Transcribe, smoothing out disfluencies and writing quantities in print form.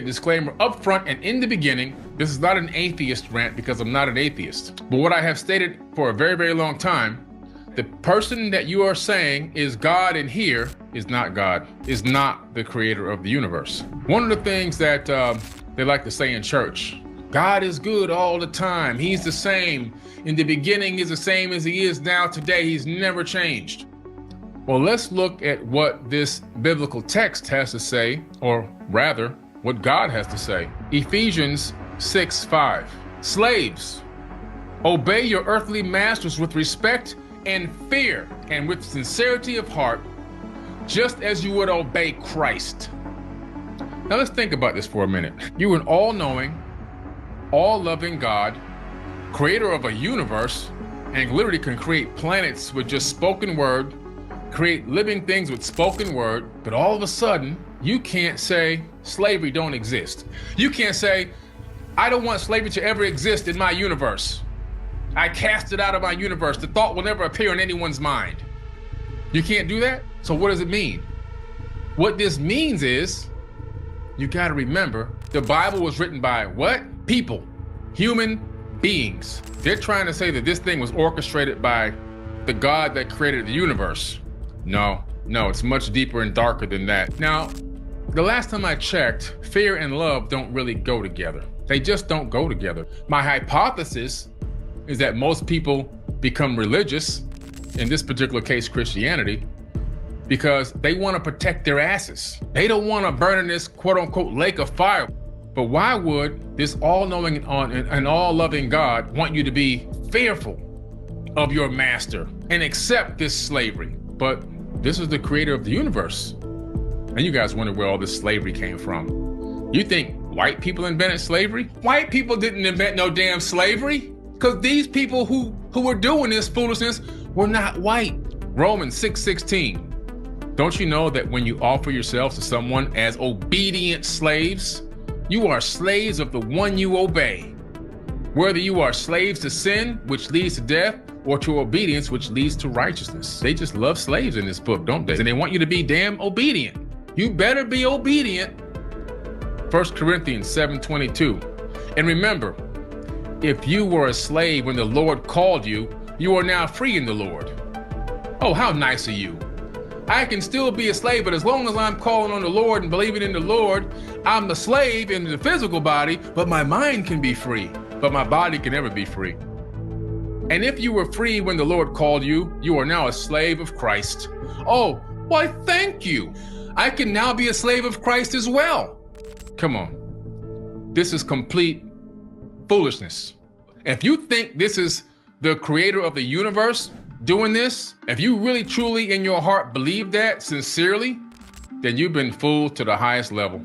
Disclaimer up front and in the beginning, this is not an atheist rant because I'm not an atheist. But what I have stated for a very, very long time, the person that you are saying is God in here is not God, is not the creator of the universe. One of the things that they like to say in church, God is good all the time. He's the same. In the beginning, he's the same as he is now today. He's never changed. Well, let's look at what this biblical text has to say, or rather, what God has to say. Ephesians 6:5. Slaves, obey your earthly masters with respect and fear and with sincerity of heart, just as you would obey Christ. Now let's think about this for a minute. You're an all-knowing, all-loving God, creator of a universe, and literally can create planets with just spoken word, create living things with spoken word, but all of a sudden, you can't say slavery don't exist. You can't say, I don't want slavery to ever exist in my universe. I cast it out of my universe. The thought will never appear in anyone's mind. You can't do that? So what does it mean? What this means is, you gotta remember, the Bible was written by what? People, human beings. They're trying to say that this thing was orchestrated by the God that created the universe. No, it's much deeper and darker than that. Now, the last time I checked, fear and love don't really go together. They just don't go together. My hypothesis is that most people become religious, in this particular case, Christianity, because they want to protect their asses. They don't want to burn in this quote unquote lake of fire. But why would this all-knowing and all-loving God want you to be fearful of your master and accept this slavery? But this is the creator of the universe. And you guys wonder where all this slavery came from. You think white people invented slavery? White people didn't invent no damn slavery, because these people who were doing this foolishness were not white. Romans 6:16. Don't you know that when you offer yourselves to someone as obedient slaves, you are slaves of the one you obey? Whether you are slaves to sin, which leads to death, or to obedience, which leads to righteousness. They just love slaves in this book, don't they? And they want you to be damn obedient. You better be obedient. 1 Corinthians 7:22. And remember, if you were a slave when the Lord called you, you are now free in the Lord. Oh, how nice of you. I can still be a slave, but as long as I'm calling on the Lord and believing in the Lord, I'm the slave in the physical body, but my mind can be free, but my body can never be free. And if you were free when the Lord called you, you are now a slave of Christ. Oh, why thank you. I can now be a slave of Christ as well. Come on. This is complete foolishness. If you think this is the creator of the universe doing this, if you really truly in your heart believe that sincerely, then you've been fooled to the highest level.